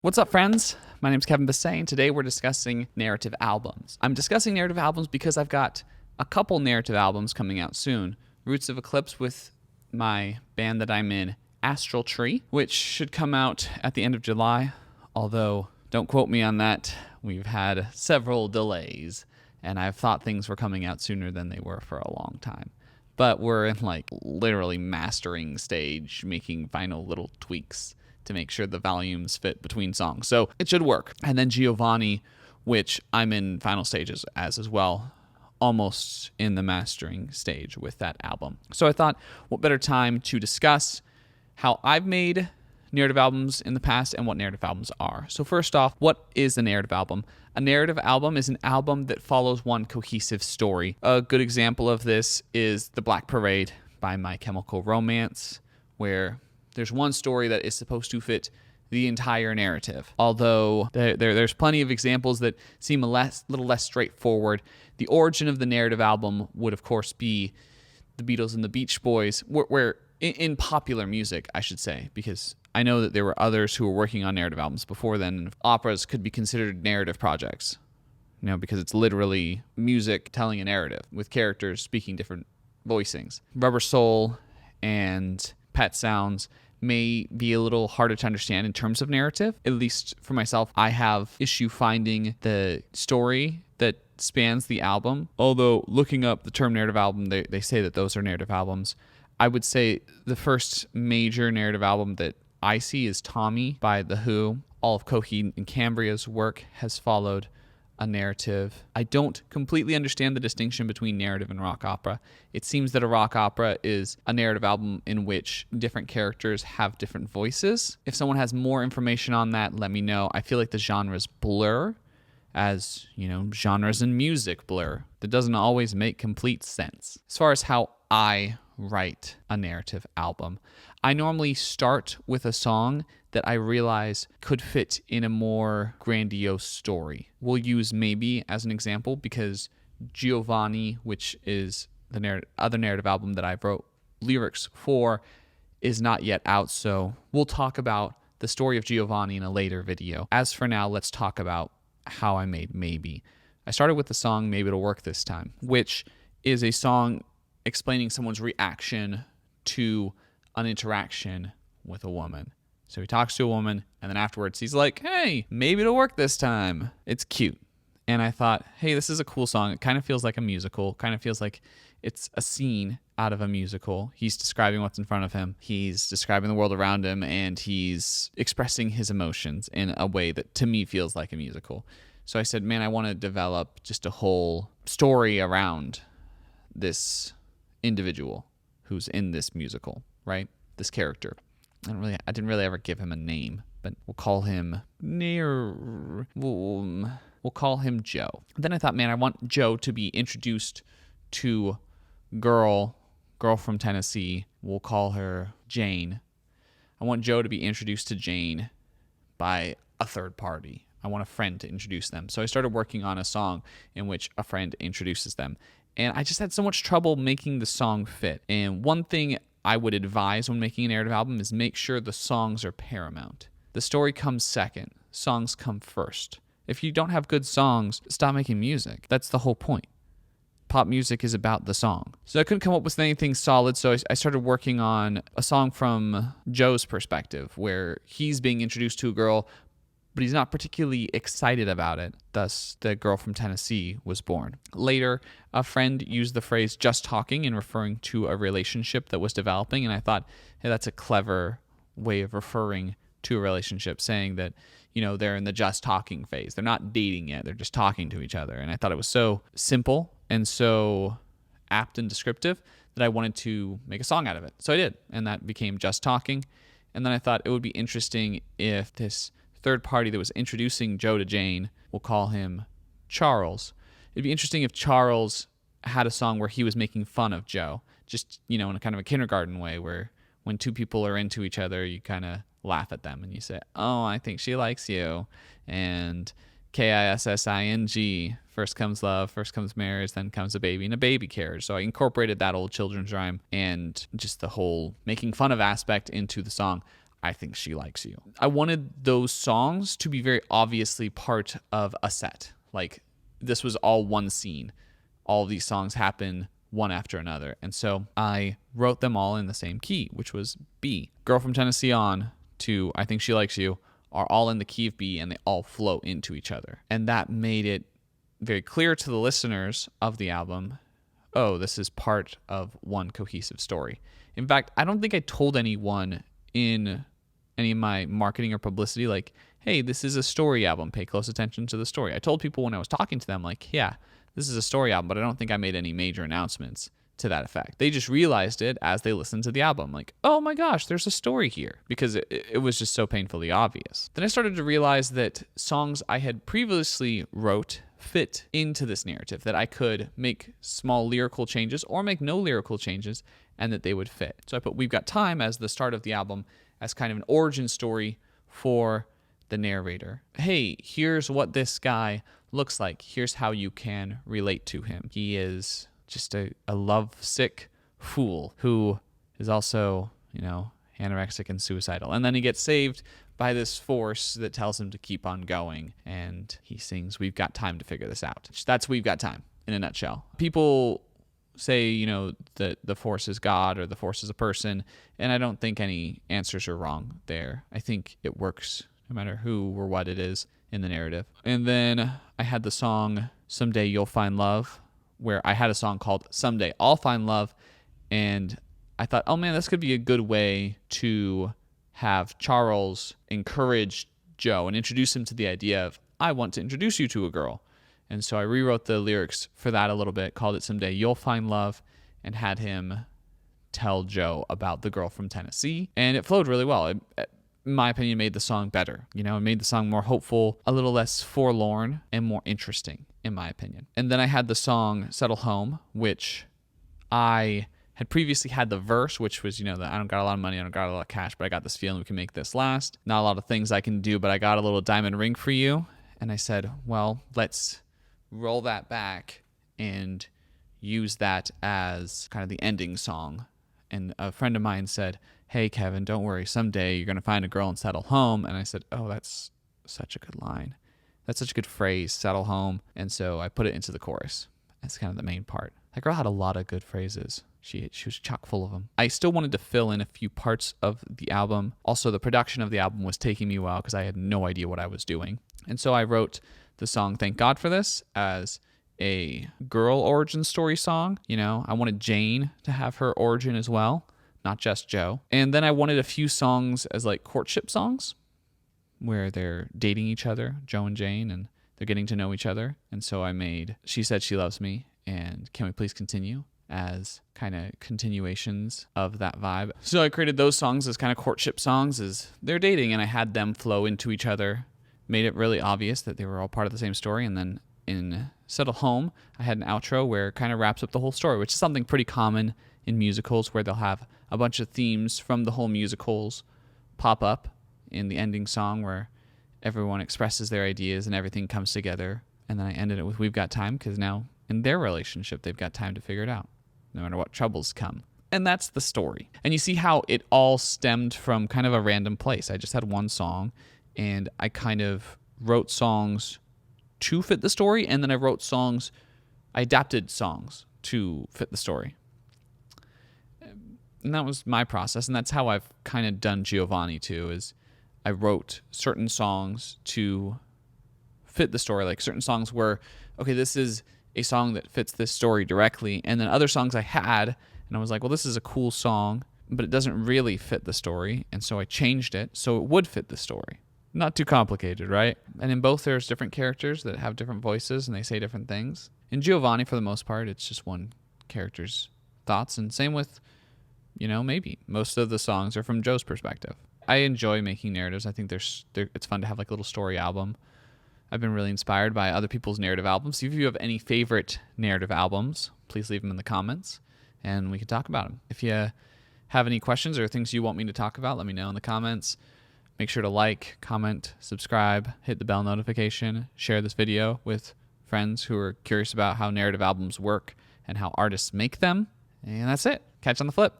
What's up, friends? My name's Kevin Basset, and today we're discussing narrative albums. I'm discussing narrative albums because I've got a couple narrative albums coming out soon. Roots of Eclipse with my band that I'm in, Astral Tree, which should come out at the end of July, although don't quote me on that. We've had several delays, and I've thought things were coming out sooner than they were for a long time. But we're in literally mastering stage, making final little tweaks to make sure the volumes fit between songs. So it should work. And then Giovanni, which I'm in final stages as well, almost in the mastering stage with that album. So I thought, what better time to discuss how I've made narrative albums in the past and what narrative albums are. So first off, what is a narrative album? A narrative album is an album that follows one cohesive story. A good example of this is The Black Parade by My Chemical Romance, where there's one story that is supposed to fit the entire narrative. Although there's plenty of examples that seem little less straightforward. The origin of the narrative album would, of course, be the Beatles and the Beach Boys, where in popular music, I should say, because I know that there were others who were working on narrative albums before then. Operas could be considered narrative projects, because it's literally music telling a narrative with characters speaking different voicings. Rubber Soul and Pet Sounds may be a little harder to understand in terms of narrative. At least for myself, I have issue finding the story that spans the album. Although looking up the term narrative album, they say that those are narrative albums. I would say the first major narrative album that I see is Tommy by The Who. All of Coheed and Cambria's work has followed a narrative. I don't completely understand the distinction between narrative and rock opera. It seems that a rock opera is a narrative album in which different characters have different voices. If someone has more information on that, let me know. I feel like the genres blur, as, genres in music blur. That doesn't always make complete sense. As far as how I write a narrative album, I normally start with a song that I realize could fit in a more grandiose story. We'll use Maybe as an example because Giovanni, which is the other narrative album that I wrote lyrics for, is not yet out, so we'll talk about the story of Giovanni in a later video. As for now, let's talk about how I made Maybe. I started with the song Maybe It'll Work This Time, which is a song explaining someone's reaction to an interaction with a woman. So he talks to a woman, and then afterwards he's like, hey, maybe it'll work this time. It's cute. And I thought, hey, this is a cool song. It kind of feels like a musical, kind of feels like it's a scene out of a musical. He's describing what's in front of him. He's describing the world around him, and he's expressing his emotions in a way that to me feels like a musical. So I said, man, I want to develop just a whole story around this individual who's in this musical, right? This character. I didn't really ever give him a name, but we'll call him we'll call him Joe. Then I thought, man, I want Joe to be introduced to girl from Tennessee. We'll call her Jane. I want Joe to be introduced to Jane by a third party. I want a friend to introduce them. So I started working on a song in which a friend introduces them. And I just had so much trouble making the song fit. And one thing I would advise when making a narrative album is make sure the songs are paramount. The story comes second. Songs come first. If you don't have good songs, stop making music. That's the whole point. Pop music is about the song. So I couldn't come up with anything solid, so I started working on a song from Joe's perspective, where he's being introduced to a girl, but he's not particularly excited about it. Thus, the girl from Tennessee was born. Later, a friend used the phrase just talking in referring to a relationship that was developing, and I thought, hey, that's a clever way of referring to a relationship, saying that, they're in the just talking phase. They're not dating yet. They're just talking to each other. And I thought it was so simple and so apt and descriptive that I wanted to make a song out of it. So I did, and that became Just Talking. And then I thought it would be interesting if this third party that was introducing Joe to Jane, we'll call him Charles. It'd be interesting if Charles had a song where he was making fun of Joe, just, in a kind of a kindergarten way, where when two people are into each other, you kind of laugh at them and you say, oh, I think she likes you. And KISSING, first comes love, first comes marriage, then comes a baby and a baby carriage. So I incorporated that old children's rhyme and just the whole making fun of aspect into the song. I Think She Likes You. I wanted those songs to be very obviously part of a set. Like, this was all one scene. All of these songs happen one after another. And so I wrote them all in the same key, which was B. Girl from Tennessee on to I Think She Likes You are all in the key of B, and they all flow into each other. And that made it very clear to the listeners of the album, oh, this is part of one cohesive story. In fact, I don't think I told anyone in any of my marketing or publicity, like, hey, this is a story album. Pay close attention to the story. I told people when I was talking to them, like, yeah, this is a story album, but I don't think I made any major announcements to that effect. They just realized it as they listened to the album, like, oh my gosh, there's a story here, because it was just so painfully obvious. Then I started to realize that songs I had previously wrote fit into this narrative, that I could make small lyrical changes or make no lyrical changes, and that they would fit. So I put We've Got Time as the start of the album as kind of an origin story for the narrator. Hey, here's what this guy looks like. Here's how you can relate to him. He is just a lovesick fool who is also, anorexic and suicidal. And then he gets saved by this force that tells him to keep on going. And he sings, We've Got Time to Figure This Out. That's We've Got Time in a nutshell. People say, that the force is God or the force is a person. And I don't think any answers are wrong there. I think it works no matter who or what it is in the narrative. And then I had the song Someday You'll Find Love, where I had a song called Someday I'll Find Love. And I thought, oh man, this could be a good way to have Charles encourage Joe and introduce him to the idea of, I want to introduce you to a girl. And so I rewrote the lyrics for that a little bit, called it Someday You'll Find Love, and had him tell Joe about the girl from Tennessee. And it flowed really well. It, in my opinion, made the song better. It made the song more hopeful, a little less forlorn, and more interesting, in my opinion. And then I had the song Settle Home, which I had previously had the verse, which was, that I don't got a lot of money, I don't got a lot of cash, but I got this feeling we can make this last. Not a lot of things I can do, but I got a little diamond ring for you. And I said, well, let's roll that back and use that as kind of the ending song. And a friend of mine said, hey, Kevin, don't worry. Someday you're going to find a girl and settle home. And I said, oh, that's such a good line. That's such a good phrase, settle home. And so I put it into the chorus. That's kind of the main part. That girl had a lot of good phrases. She was chock full of them. I still wanted to fill in a few parts of the album. Also, the production of the album was taking me a while because I had no idea what I was doing. And so I wrote the song Thank God for This as a girl origin story song. I wanted Jane to have her origin as well, not just Joe. And then I wanted a few songs as like courtship songs where they're dating each other, Joe and Jane, and they're getting to know each other. And so I made She Said She Loves Me and Can We Please Continue as kind of continuations of that vibe. So I created those songs as kind of courtship songs as they're dating, and I had them flow into each other, made it really obvious that they were all part of the same story. And then in Settle Home, I had an outro where it kind of wraps up the whole story, which is something pretty common in musicals, where they'll have a bunch of themes from the whole musicals pop up in the ending song where everyone expresses their ideas and everything comes together. And then I ended it with We've Got Time, because now in their relationship, they've got time to figure it out, no matter what troubles come. And that's the story. And you see how it all stemmed from kind of a random place. I just had one song, and I kind of wrote songs to fit the story, and then I adapted songs to fit the story. And that was my process, and that's how I've kind of done Giovanni too, is I wrote certain songs to fit the story, like certain songs where, okay, this is a song that fits this story directly, and then other songs I had, and I was like, well, this is a cool song, but it doesn't really fit the story, and so I changed it so it would fit the story. Not too complicated, right? And in both, there's different characters that have different voices, and they say different things. In Giovanni, for the most part, it's just one character's thoughts, and same with, maybe most of the songs are from Joe's perspective. I enjoy making narratives. I think it's fun to have like a little story album. I've been really inspired by other people's narrative albums. If you have any favorite narrative albums, please leave them in the comments, and we can talk about them. If you have any questions or things you want me to talk about, let me know in the comments. Make sure to like, comment, subscribe, hit the bell notification, share this video with friends who are curious about how narrative albums work and how artists make them. And that's it. Catch you on the flip.